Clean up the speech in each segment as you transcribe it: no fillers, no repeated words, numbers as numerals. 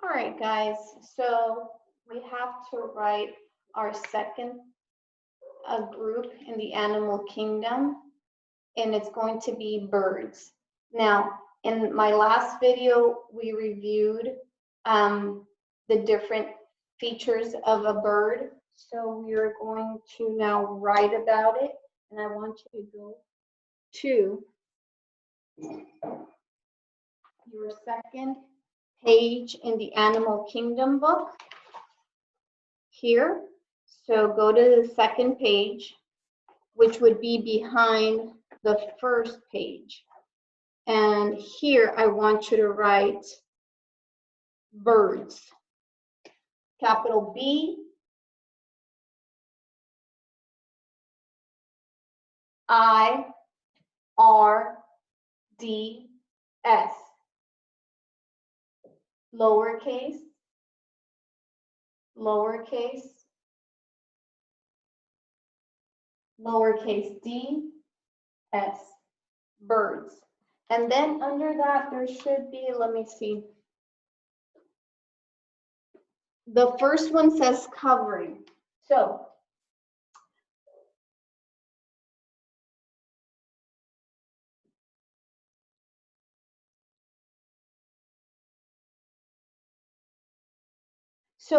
All right, guys, so we have to write our second group in the animal kingdom, and it's going to be birds. Now, in my last video, we reviewed the different features of a bird. So we are going to now write about it, and I want you to go to your second page in the Animal Kingdom book here. So go to the second page, which would be behind the first page. And here I want you to write birds. Capital B, I, R, D, S. Lowercase, lowercase, lowercase d, s, birds. And then under that, there should be, let me see. The first one says covering. So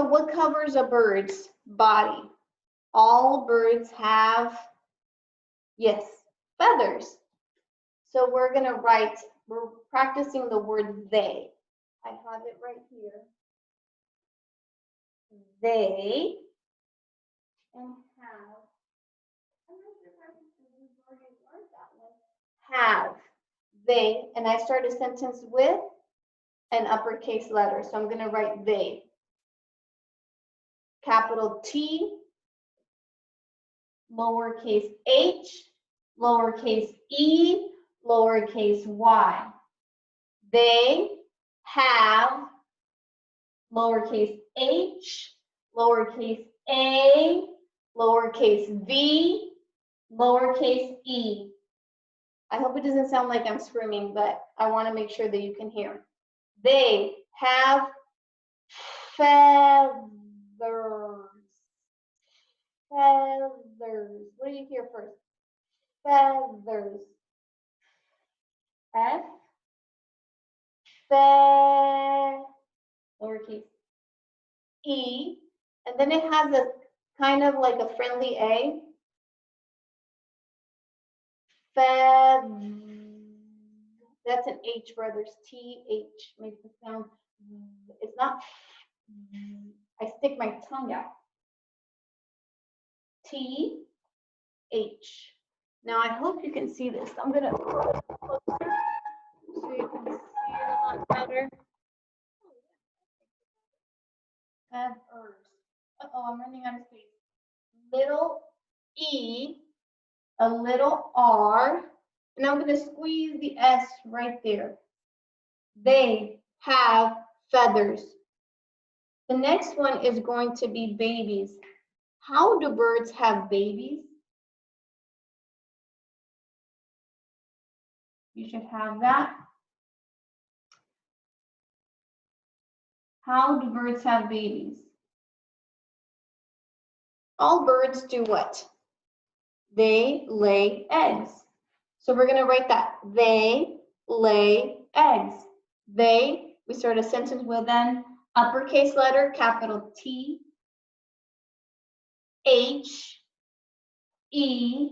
what covers a bird's body? All birds have, yes, feathers. So we're going to write, we're practicing the word they. I have it right here. They, and have, I'm not sure if we've already learned that one. Have, they, and I start a sentence with an uppercase letter. So I'm going to write they. Capital T, lowercase h, lowercase e, lowercase y. They have lowercase h, lowercase a, lowercase v, lowercase e. I hope it doesn't sound like I'm screaming, but I want to make sure that you can hear. They have feathers. Feathers. What do you hear first? Feathers. F. Fe. Lowercase e. And then it has a kind of like a friendly A. Feath. That's an H, brothers. T-H makes the sound. It's not. I stick my tongue out. T-H. Now I hope you can see this. I'm gonna put it closer so you can see it a lot better. Feathers. Uh-oh, I'm running out of space. Little E, a little R, and I'm gonna squeeze the S right there. They have feathers. The next one is going to be babies. How do birds have babies? You should have that. How do birds have babies? All birds do what? They lay eggs. So we're going to write that. They lay eggs. They, we start a sentence with an uppercase letter, capital T, H, E,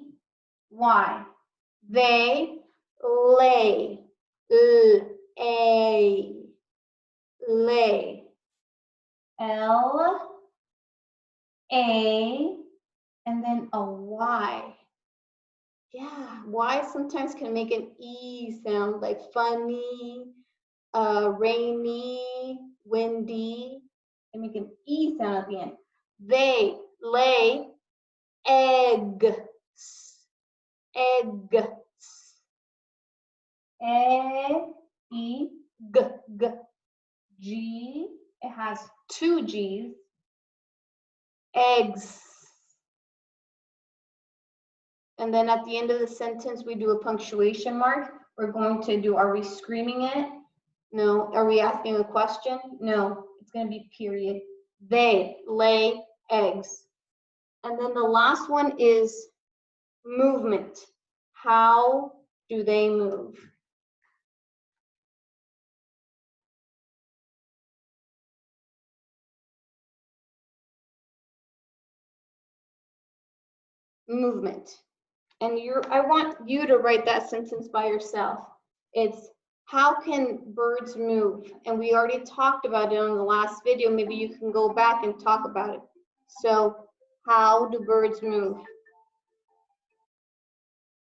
Y. They lay, A, lay, L, A, and then a Y. Yeah, Y sometimes can make an E sound, like funny, rainy, windy, and make an E sound at the end. They lay eggs. Eggs. E, G, G. G, it has two G's. Eggs. And then at the end of the sentence, we do a punctuation mark. We're going to do, are we screaming it? No. Are we asking a question? No. It's going to be period. They lay eggs. And then the last one is movement. How do they move? Movement. And I want you to write that sentence by yourself. It's how can birds move? And we already talked about it on the last video. Maybe you can go back and talk about it. So how do birds move?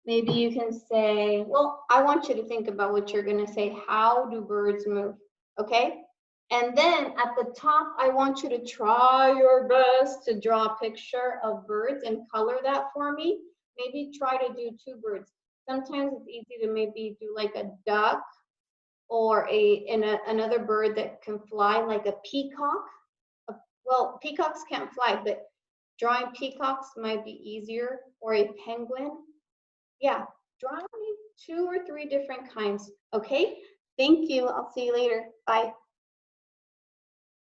Maybe you can say, well, I want you to think about what you're going to say. How do birds move? Okay. And then at the top, I want you to try your best to draw a picture of birds and color that for me. Maybe try to do 2 birds. Sometimes it's easy to maybe do like a duck or another bird that can fly, like a peacock. Well, peacocks can't fly, but drawing peacocks might be easier, or a penguin. Yeah, draw me 2 or 3 different kinds. Okay, thank you. I'll see you later. Bye.